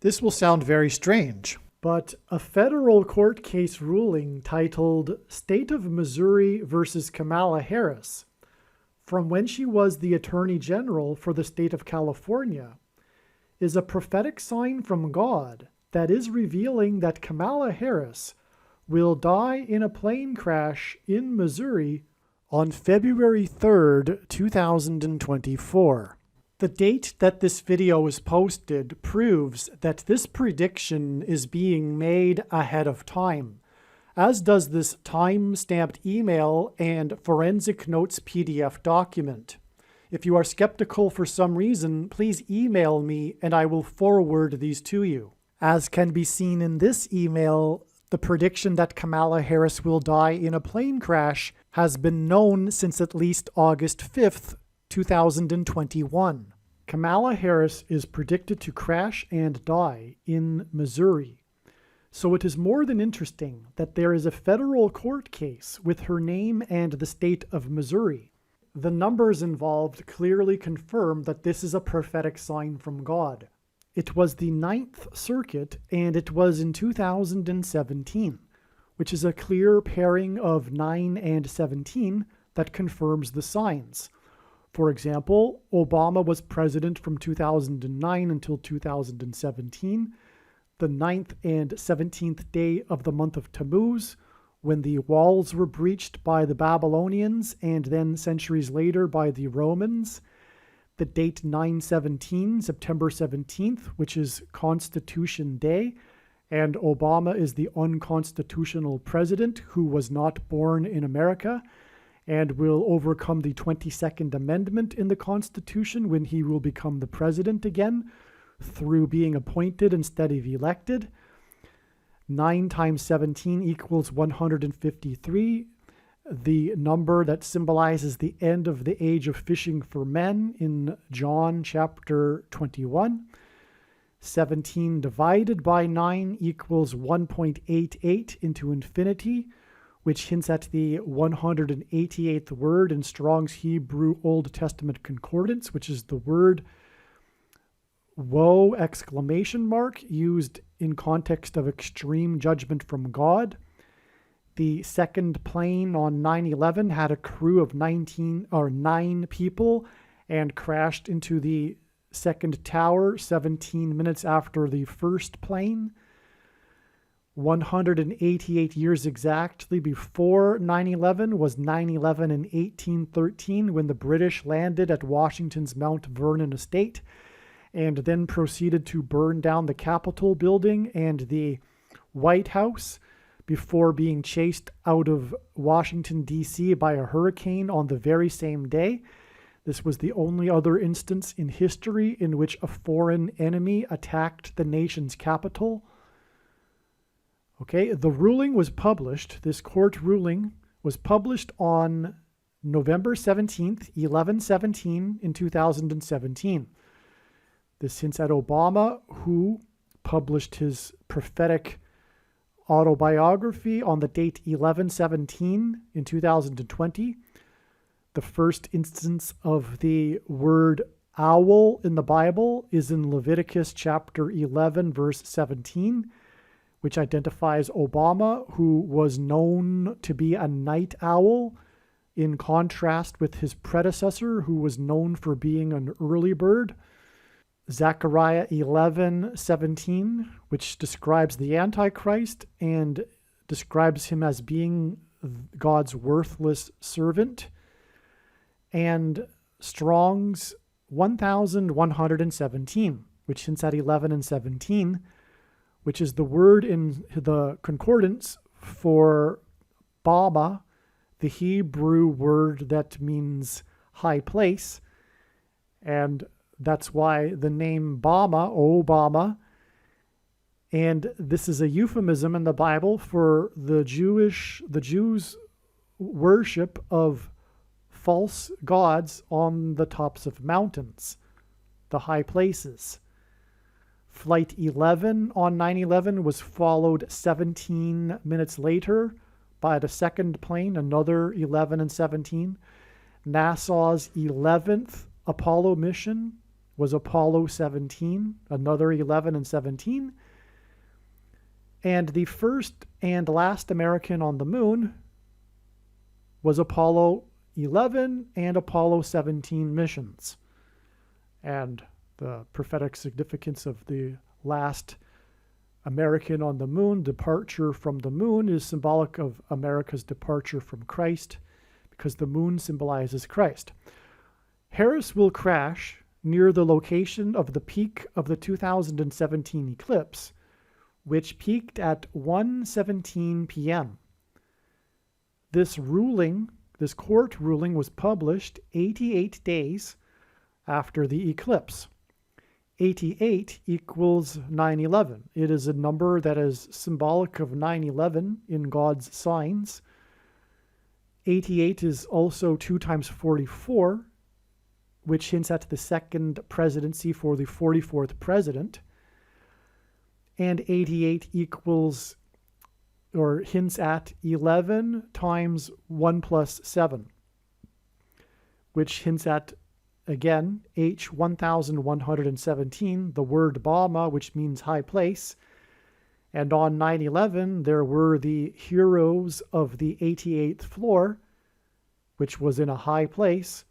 This will sound very strange, but a federal court case ruling titled State of Missouri versus Kamala Harris, from when she was the Attorney General for the state of California, is a prophetic sign from God that is revealing that Kamala Harris will die in a plane crash in Missouri on February 3rd, 2024. The date that this video is posted proves that this prediction is being made ahead of time, as does this time-stamped email and forensic notes PDF document. If you are skeptical for some reason, please email me and I will forward these to you. As can be seen in this email, the prediction that Kamala Harris will die in a plane crash has been known since at least August 5th, 2021. Kamala Harris is predicted to crash and die in Missouri. So it is more than interesting that there is a federal court case with her name and the state of Missouri. The numbers involved clearly confirm that this is a prophetic sign from God. It was the Ninth Circuit, and it was in 2017, which is a clear pairing of 9 and 17 that confirms the signs. For example, Obama was president from 2009 until 2017, the 9th and 17th day of the month of Tammuz, when the walls were breached by the Babylonians and then centuries later by the Romans. The date 9/17, September 17th, which is Constitution Day, and Obama is the unconstitutional president who was not born in America and will overcome the 22nd Amendment in the Constitution when he will become the president again through being appointed instead of elected. 9 times 17 equals 153, the number that symbolizes the end of the age of fishing for men in John chapter 21. 17 divided by 9 equals 1.88 into infinity, which hints at the 188th word in Strong's Hebrew Old Testament Concordance, which is the word woe exclamation mark used in context of extreme judgment from God. The second plane on 9/11 had a crew of 9 people and crashed into the second tower 17 minutes after the first plane. 188 years exactly before 9/11 was 9/11 in 1813, when the British landed at Washington's Mount Vernon estate and then proceeded to burn down the Capitol building and the White House before being chased out of Washington, D.C. by a hurricane on the very same day. This was the only other instance in history in which a foreign enemy attacked the nation's capital. Okay, the ruling was published, this court ruling was published on November 17th, 11/17 in 2017. This hints at Obama, who published his prophetic autobiography on the date 11/17 in 2020. The first instance of the word owl in the Bible is in Leviticus chapter 11, verse 17, which identifies Obama, who was known to be a night owl, in contrast with his predecessor, who was known for being an early bird. Zechariah 11:17, which describes the Antichrist and describes him as being God's worthless servant. And Strong's 1117, which hints at 11 and 17, which is the word in the concordance for Bama, the Hebrew word that means high place. And that's why the name Bama, Obama, and this is a euphemism in the Bible for the Jews' worship of false gods on the tops of mountains, the high places. Flight 11 on 9/11 was followed 17 minutes later by the second plane, another 11 and 17. NASA's 11th Apollo mission was Apollo 17, another 11 and 17. And the first and last American on the moon was Apollo 11 and Apollo 17 missions. And the prophetic significance of the last American on the moon, departure from the moon, is symbolic of America's departure from Christ, because the moon symbolizes Christ. Harris will crash near the location of the peak of the 2017 eclipse, which peaked at 1:17 p.m. This court ruling was published 88 days after the eclipse. 88 equals 9/11. It is a number that is symbolic of 9/11 in God's signs. 88 is also 2 times 44, which hints at the second presidency for the 44th president. And 88 equals, or hints at 11 times 1 plus 7, which hints at, again, H 1117, the word Bama, which means high place. And on 9/11, there were the heroes of the 88th floor, which was in a high place,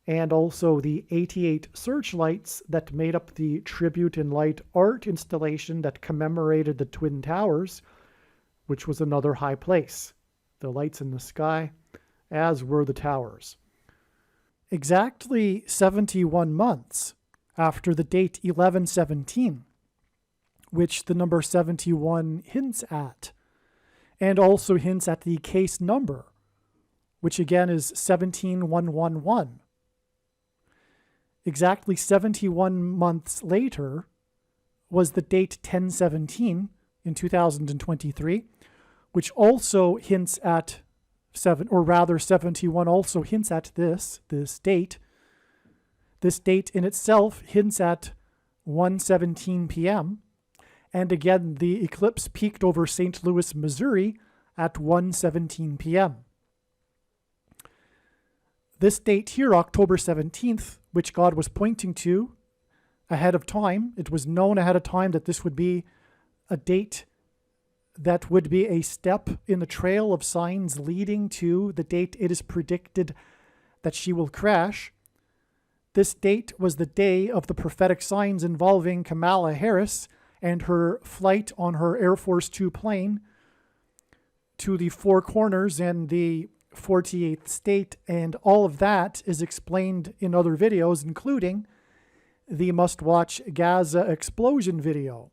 and also the 88 searchlights that made up the Tribute in Light art installation that commemorated the Twin Towers, which was another high place. The lights in the sky, as were the towers. Exactly 71 months after the date 1117, which the number 71 hints at, and also hints at the case number, which again is 17111. Exactly 71 months later was the date 1017 in 2023, which also hints at 71 also hints at this date. This date in itself hints at 1:17 p.m. And again, the eclipse peaked over St. Louis, Missouri at 1:17 p.m. This date here, October 17th, which God was pointing to ahead of time, it was known ahead of time that this would be a date that would be a step in the trail of signs leading to the date it is predicted that she will crash. This date was the day of the prophetic signs involving Kamala Harris and her flight on her Air Force Two plane to the Four Corners and the 48th state, and all of that is explained in other videos, including the must-watch Gaza explosion video.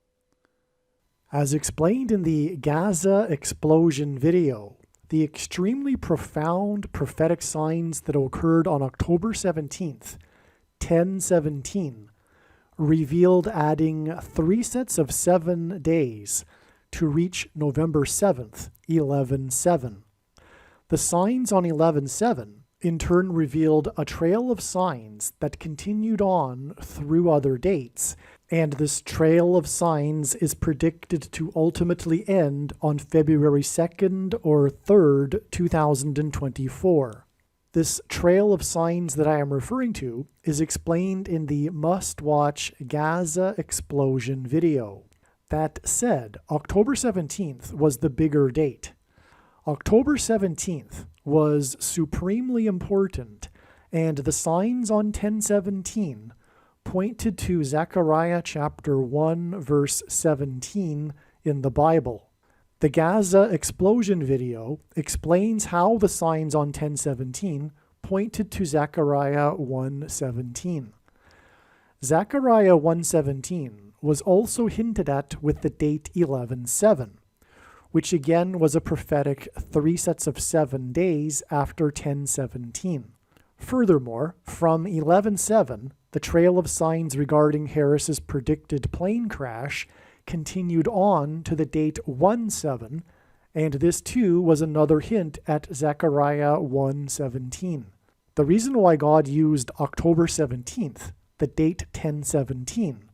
As explained in the Gaza explosion video, the extremely profound prophetic signs that occurred on October 17th, 1017, revealed adding 3 sets of 7 days to reach November 7th, 11:7. The signs on 11:7 in turn revealed a trail of signs that continued on through other dates, and this trail of signs is predicted to ultimately end on February 2nd or 3rd, 2024. This trail of signs that I am referring to is explained in the must-watch Gaza explosion video. That said, October 17th was the bigger date. October 17th was supremely important, and the signs on 1017 pointed to Zechariah chapter 1, verse 17 in the Bible. The Gaza explosion video explains how the signs on 1017 pointed to Zechariah 1:17. Zechariah 1:17 was also hinted at with the date 11:7, which again was a prophetic 3 sets of 7 days after 1017. Furthermore, from 11:7, the trail of signs regarding Harris's predicted plane crash continued on to the date 1:7, and this too was another hint at Zechariah 1:17. The reason why God used October 17th, the date 1017,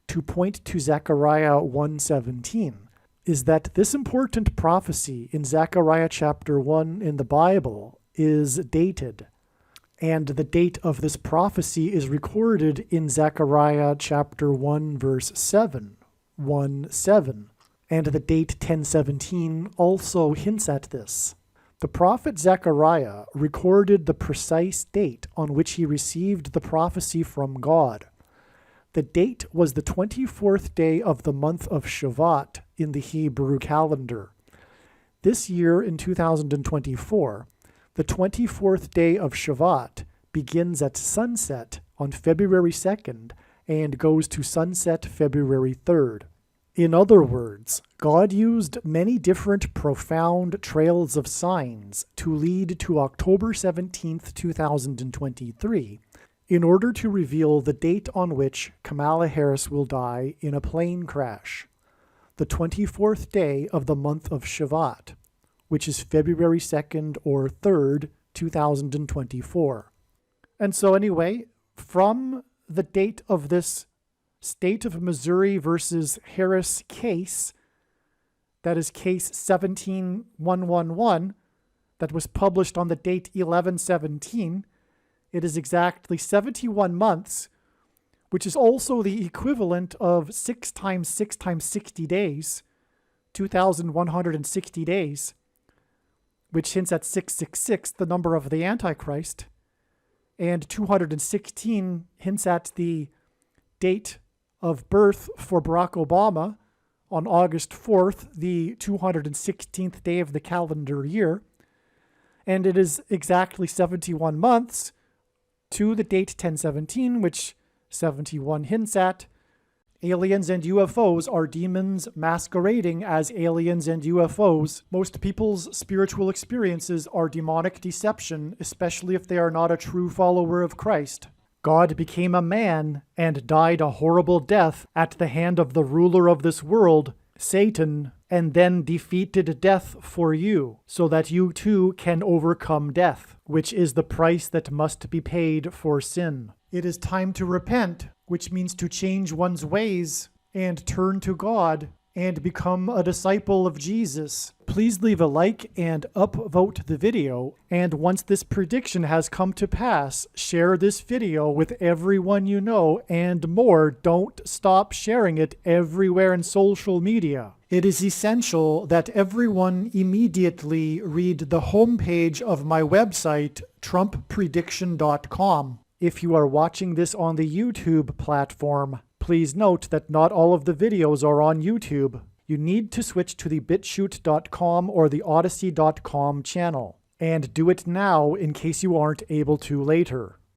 to point to Zechariah 1:17 is that this important prophecy in Zechariah chapter 1 in the Bible is dated. And the date of this prophecy is recorded in Zechariah chapter 1, verse 7, 1:7. And the date 1017 also hints at this. The prophet Zechariah recorded the precise date on which he received the prophecy from God. The date was the 24th day of the month of Shavat in the Hebrew calendar. This year, in 2024, the 24th day of Shavat begins at sunset on February 2nd and goes to sunset February 3rd. In other words, God used many different profound trails of signs to lead to October 17th, 2023, in order to reveal the date on which Kamala Harris will die in a plane crash, the 24th day of the month of Shavat, which is February 2nd or 3rd, 2024. And so anyway, from the date of this State of Missouri versus Harris case, that is case 17111, that was published on the date 11/17, it is exactly 71 months, which is also the equivalent of 6 times 6 times 60 days, 2,160 days, which hints at 666, the number of the Antichrist, and 216 hints at the date of birth for Barack Obama on August 4th, the 216th day of the calendar year. And it is exactly 71 months to the date 1017, which 71 hints at. Aliens and UFOs are demons masquerading as aliens and UFOs. Most people's spiritual experiences are demonic deception, especially if they are not a true follower of Christ. God became a man and died a horrible death at the hand of the ruler of this world, Satan, and then defeated death for you, so that you too can overcome death, which is the price that must be paid for sin. It is time to repent, which means to change one's ways and turn to God and become a disciple of Jesus. Please leave a like and upvote the video. And once this prediction has come to pass, share this video with everyone you know, and more. Don't stop sharing it everywhere in social media. It is essential that everyone immediately read the homepage of my website, TrumpPrediction.com. If you are watching this on the YouTube platform, please note that not all of the videos are on YouTube. You need to switch to the BitChute.com or the Odyssey.com channel. And do it now in case you aren't able to later.